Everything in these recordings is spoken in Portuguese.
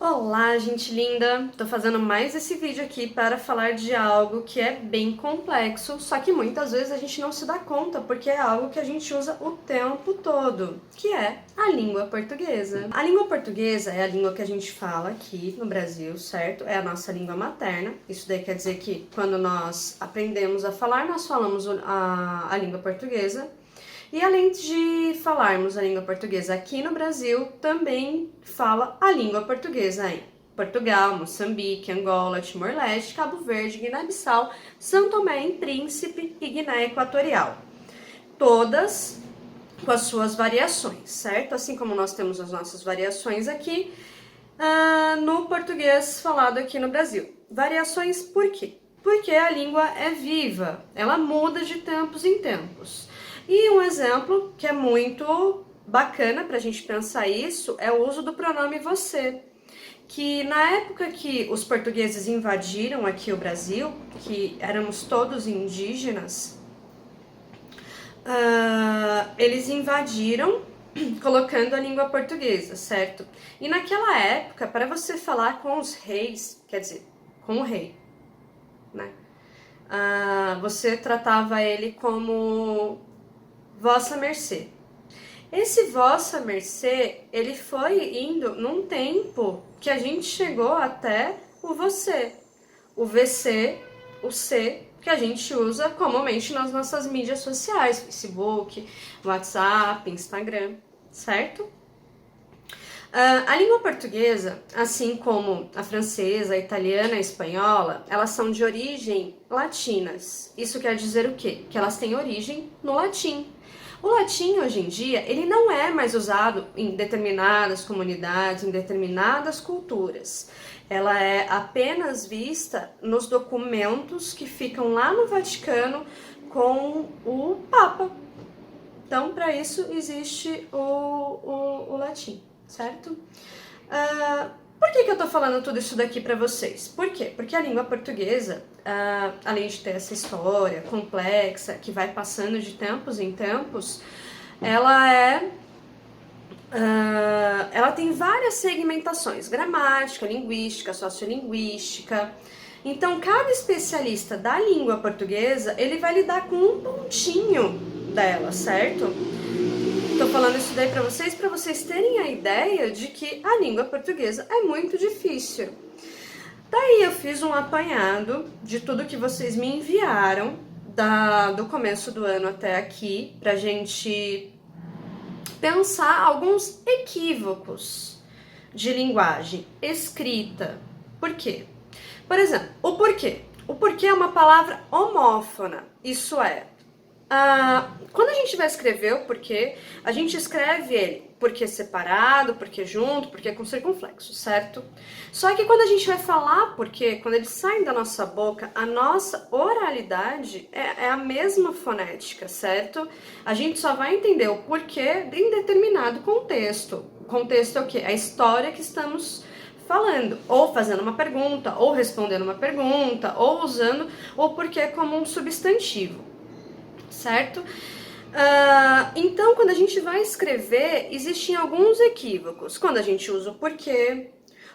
Olá, gente linda! Tô fazendo mais esse vídeo aqui para falar de algo que é bem complexo, só que muitas vezes a gente não se dá conta porque é algo que a gente usa o tempo todo, que é a língua portuguesa. A língua portuguesa é a língua que a gente fala aqui no Brasil, certo? É a nossa língua materna. Isso daí quer dizer que quando nós aprendemos a falar, nós falamos a língua portuguesa. E além de falarmos a língua portuguesa aqui no Brasil, também fala a língua portuguesa em Portugal, Moçambique, Angola, Timor-Leste, Cabo Verde, Guiné-Bissau, São Tomé e Príncipe e Guiné Equatorial. Todas com as suas variações, certo? Assim como nós temos as nossas variações aqui no português falado aqui no Brasil. Variações por quê? Porque a língua é viva, ela muda de tempos em tempos. E um exemplo que é muito bacana para a gente pensar isso é o uso do pronome você, que na época que os portugueses invadiram aqui o Brasil, que éramos todos indígenas, eles invadiram colocando a língua portuguesa, certo? E naquela época, para você falar com os reis, quer dizer, com o rei, né? Você tratava ele como Vossa Mercê. Esse Vossa Mercê, ele foi indo num tempo que a gente chegou até o você. O VC, o C, que a gente usa comumente nas nossas mídias sociais, Facebook, WhatsApp, Instagram, certo? A língua portuguesa, assim como a francesa, a italiana, a espanhola, elas são de origem latinas. Isso quer dizer o quê? Que elas têm origem no latim. O latim, hoje em dia, ele não é mais usado em determinadas comunidades, em determinadas culturas. Ela é apenas vista nos documentos que ficam lá no Vaticano com o Papa. Então, para isso, existe o latim, certo? Por que eu tô falando tudo isso daqui para vocês? Por quê? Porque a língua portuguesa, além de ter essa história complexa, que vai passando de tempos em tempos, ela tem várias segmentações, gramática, linguística, sociolinguística. Então, cada especialista da língua portuguesa, ele vai lidar com um pontinho dela, certo? Tô falando isso daí para vocês terem a ideia de que a língua portuguesa é muito difícil. Daí eu fiz um apanhado de tudo que vocês me enviaram do começo do ano até aqui, pra gente pensar alguns equívocos de linguagem escrita. Por quê? Por exemplo, o porquê. O porquê é uma palavra homófona, isso é, quando a gente vai escrever o porquê, a gente escreve ele porquê separado, porquê junto, porquê com circunflexo, certo? Só que quando a gente vai falar porquê, quando ele sai da nossa boca, a nossa oralidade é a mesma fonética, certo? A gente só vai entender o porquê em determinado contexto. O contexto é o quê? A história que estamos falando, ou fazendo uma pergunta, ou respondendo uma pergunta, ou usando o porquê como um substantivo, certo? Então, quando a gente vai escrever, existem alguns equívocos. Quando a gente usa o porquê,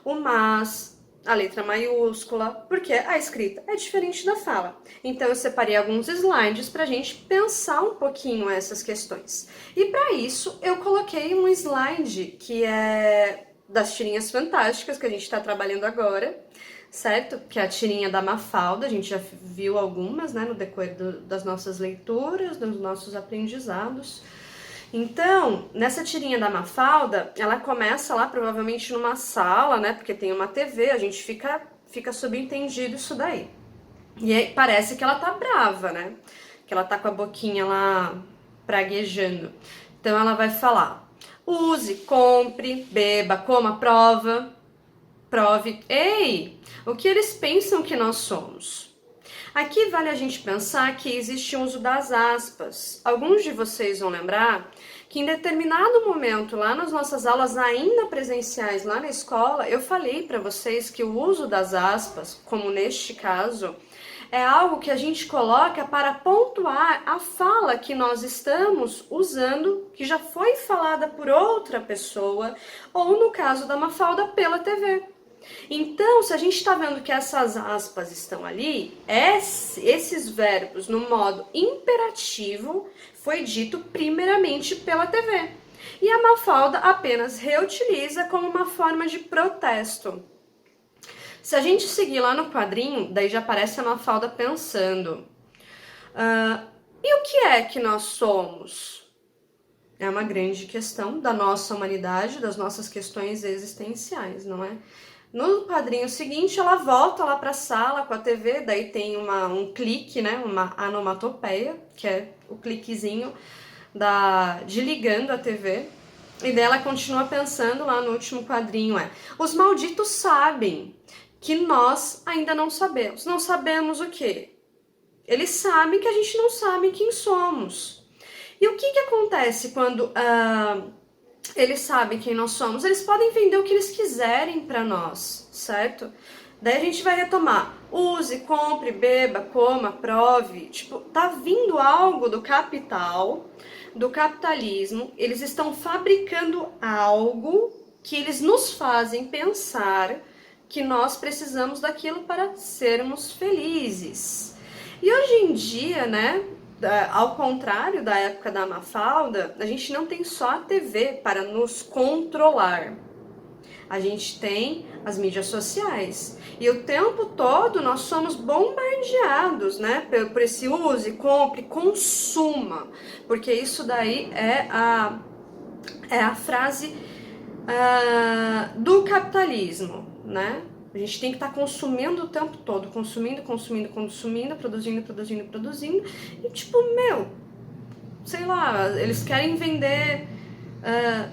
o mas, a letra maiúscula, porque a escrita é diferente da fala. Então, eu separei alguns slides para a gente pensar um pouquinho essas questões. E para isso, eu coloquei um slide que é das tirinhas fantásticas que a gente está trabalhando agora, certo? Que é a tirinha da Mafalda, a gente já viu algumas, né, no decorrer das nossas leituras, dos nossos aprendizados. Então, nessa tirinha da Mafalda, ela começa lá provavelmente numa sala, né, porque tem uma TV, a gente fica subentendido isso daí. E aí parece que ela tá brava, né, que ela tá com a boquinha lá praguejando. Então ela vai falar: use, compre, beba, coma, prove. Ei, o que eles pensam que nós somos? Aqui vale a gente pensar que existe o uso das aspas. Alguns de vocês vão lembrar que em determinado momento, lá nas nossas aulas ainda presenciais, lá na escola, eu falei para vocês que o uso das aspas, como neste caso, é algo que a gente coloca para pontuar a fala que nós estamos usando, que já foi falada por outra pessoa, ou no caso da Mafalda, pela TV. Então, se a gente está vendo que essas aspas estão ali, esses verbos no modo imperativo foi dito primeiramente pela TV. E a Mafalda apenas reutiliza como uma forma de protesto. Se a gente seguir lá no quadrinho, daí já aparece a Mafalda pensando. E o que é que nós somos? É uma grande questão da nossa humanidade, das nossas questões existenciais, não é? No quadrinho seguinte, ela volta lá para a sala com a TV, daí tem um clique, né, uma onomatopeia, que é o cliquezinho de ligando a TV. E daí ela continua pensando lá no último quadrinho, os malditos sabem que nós ainda não sabemos. Não sabemos o quê? Eles sabem que a gente não sabe quem somos. E o que acontece quando eles sabem quem nós somos? Eles podem vender o que eles quiserem para nós, certo? Daí a gente vai retomar. Use, compre, beba, coma, prove. Tipo, tá vindo algo do capital, do capitalismo. Eles estão fabricando algo que eles nos fazem pensar que nós precisamos daquilo para sermos felizes. E hoje em dia, né, ao contrário da época da Mafalda, a gente não tem só a TV para nos controlar. A gente tem as mídias sociais. E o tempo todo nós somos bombardeados, né, por esse use, compre, consuma. Porque isso daí é a frase do capitalismo, né? A gente tem que estar consumindo o tempo todo, consumindo, produzindo. E tipo, sei lá, eles querem vender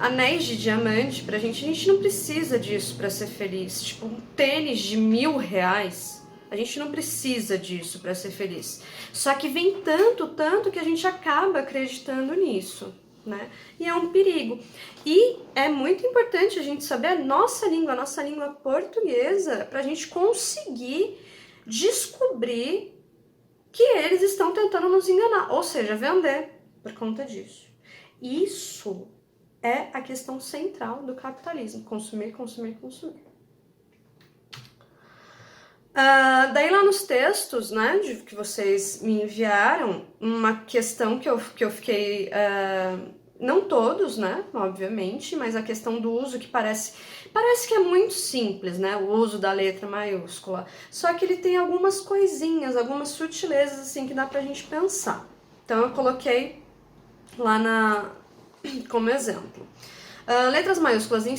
anéis de diamante pra gente. A gente não precisa disso pra ser feliz. Tipo, um tênis de R$1.000. A gente não precisa disso pra ser feliz. Só que vem tanto que a gente acaba acreditando nisso, né? E é um perigo. E é muito importante a gente saber a nossa língua portuguesa, pra gente conseguir descobrir que eles estão tentando nos enganar, ou seja, vender por conta disso. Isso é a questão central do capitalismo: consumir. Daí lá nos textos, né, que vocês me enviaram, uma questão que eu fiquei... não todos, né, obviamente, mas a questão do uso, que parece que é muito simples, né, o uso da letra maiúscula. Só que ele tem algumas coisinhas, algumas sutilezas, assim, que dá pra gente pensar. Então eu coloquei lá como exemplo. Letras maiúsculas em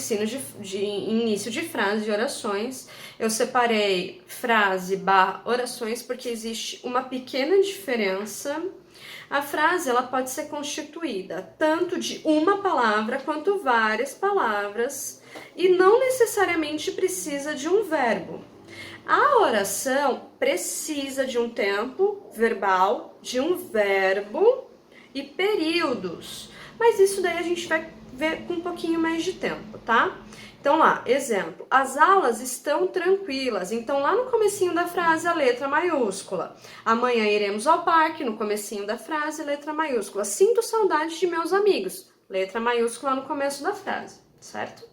início de frase e orações. Eu separei frase / orações porque existe uma pequena diferença. A frase ela pode ser constituída tanto de uma palavra quanto várias palavras e não necessariamente precisa de um verbo. A oração precisa de um tempo verbal, de um verbo e períodos. Mas isso daí a gente vai ver com um pouquinho mais de tempo, tá? Então lá, exemplo, as aulas estão tranquilas. Então lá no comecinho da frase, a letra maiúscula. Amanhã iremos ao parque, no comecinho da frase, letra maiúscula. Sinto saudade de meus amigos, letra maiúscula no começo da frase, certo?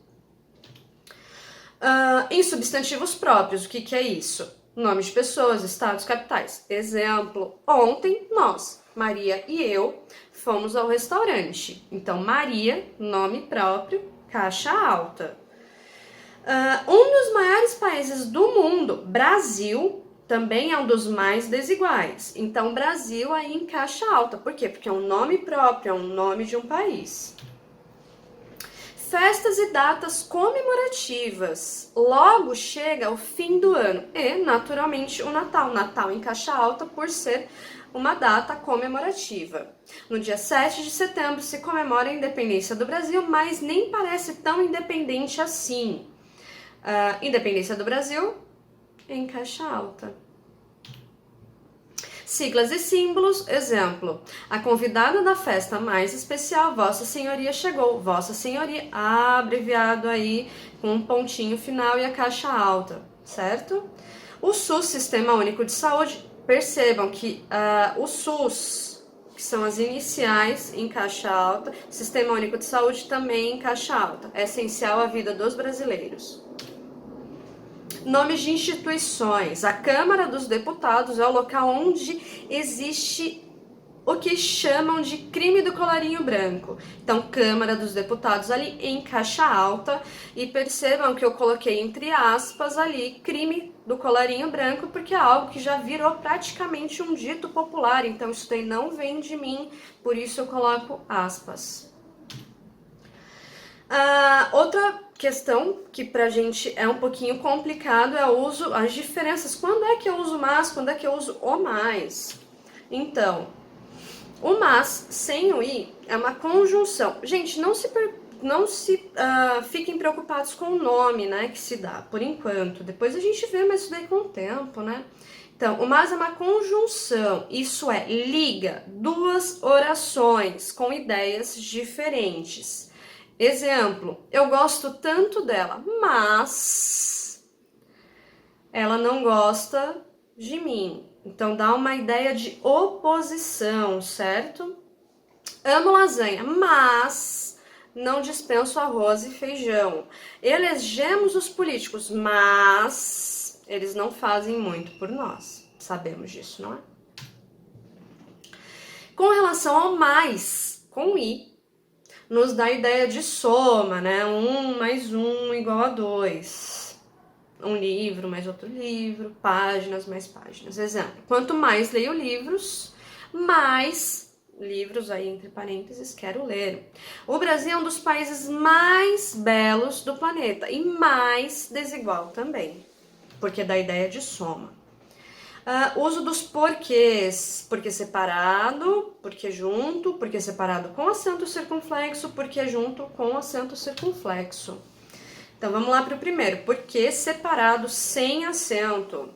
Em substantivos próprios, o que é isso? Nome de pessoas, estados, capitais. Exemplo, ontem nós, Maria e eu, fomos ao restaurante. Então, Maria, nome próprio, caixa alta. Um dos maiores países do mundo, Brasil, também é um dos mais desiguais. Então, Brasil aí em caixa alta. Por quê? Porque é um nome próprio, é um nome de um país. Festas e datas comemorativas. Logo chega o fim do ano e, naturalmente, o Natal. Natal em caixa alta por ser uma data comemorativa. No dia 7 de setembro se comemora a independência do Brasil, mas nem parece tão independente assim. Independência do Brasil em caixa alta. Siglas e símbolos, exemplo, a convidada da festa mais especial, Vossa Senhoria chegou. Vossa Senhoria, abreviado aí com um pontinho final e a caixa alta, certo? O SUS, Sistema Único de Saúde, percebam que o SUS, que são as iniciais em caixa alta, Sistema Único de Saúde também em caixa alta. É essencial à vida dos brasileiros. Nomes de instituições. A Câmara dos Deputados é o local onde existe o que chamam de crime do colarinho branco. Então, Câmara dos Deputados ali em caixa alta, e percebam que eu coloquei entre aspas ali, crime do colarinho branco, porque é algo que já virou praticamente um dito popular, então isso daí não vem de mim, por isso eu coloco aspas. Outra questão que pra gente é um pouquinho complicado é o uso, as diferenças, quando é que eu uso mas, quando é que eu uso o mais. Então, o mas sem o i é uma conjunção. Gente, não se fiquem preocupados com o nome, né, que se dá, por enquanto. Depois a gente vê, mas isso daí com o tempo, né? Então, o mas é uma conjunção, isso é, liga duas orações com ideias diferentes. Exemplo, eu gosto tanto dela, mas ela não gosta de mim. Então, dá uma ideia de oposição, certo? Amo lasanha, mas não dispenso arroz e feijão. Elegemos os políticos, mas eles não fazem muito por nós. Sabemos disso, não é? Com relação ao mais, com i, nos dá a ideia de soma, né? 1 mais 1 igual a 2. Um livro mais outro livro, páginas mais páginas. Exemplo, quanto mais leio livros, mais livros, aí entre parênteses, quero ler. O Brasil é um dos países mais belos do planeta e mais desigual também, porque dá a ideia de soma. Uso dos porquês, porque separado, porque junto, porque separado com acento circunflexo, porque junto com acento circunflexo. Então, vamos lá para o primeiro. Porque separado sem acento.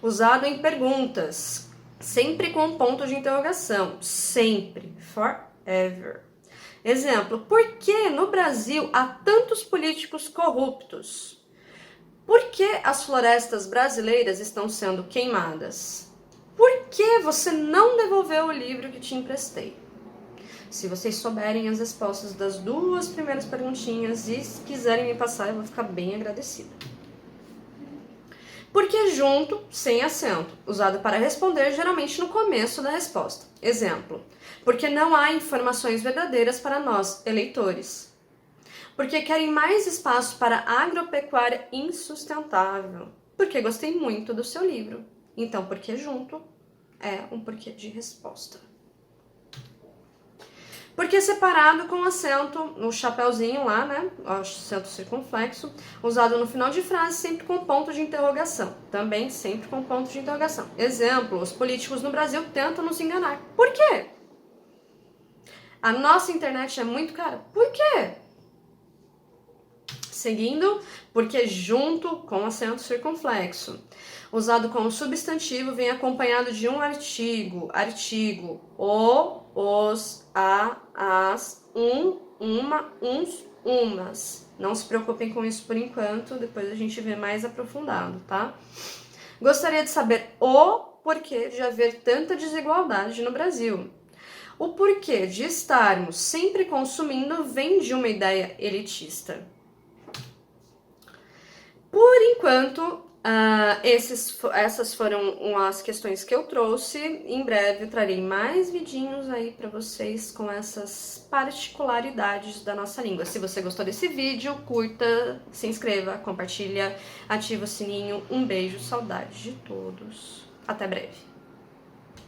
Usado em perguntas. Sempre com ponto de interrogação. Sempre. Forever. Exemplo. Por que no Brasil há tantos políticos corruptos? Por que as florestas brasileiras estão sendo queimadas? Por que você não devolveu o livro que te emprestei? Se vocês souberem as respostas das duas primeiras perguntinhas e se quiserem me passar, eu vou ficar bem agradecida. Porque junto, sem acento, usado para responder geralmente no começo da resposta. Exemplo, porque não há informações verdadeiras para nós, eleitores. Porque querem mais espaço para agropecuária insustentável. Porque gostei muito do seu livro. Então, porque junto é um porquê de resposta. Porque separado com acento no chapéuzinho lá, né? Acento circunflexo, usado no final de frase, sempre com ponto de interrogação. Também sempre com ponto de interrogação. Exemplo, os políticos no Brasil tentam nos enganar. Por quê? A nossa internet é muito cara. Por quê? Seguindo, porque junto com acento circunflexo. Usado como substantivo, vem acompanhado de um artigo. Artigo, o, os, a, as, uma, uns, umas. Não se preocupem com isso por enquanto, depois a gente vê mais aprofundado, tá? Gostaria de saber o porquê de haver tanta desigualdade no Brasil. O porquê de estarmos sempre consumindo vem de uma ideia elitista. Por enquanto, essas foram as questões que eu trouxe. Em breve eu trarei mais vidinhos aí para vocês com essas particularidades da nossa língua. Se você gostou desse vídeo, curta, se inscreva, compartilha, ativa o sininho. Um beijo, saudade de todos. Até breve.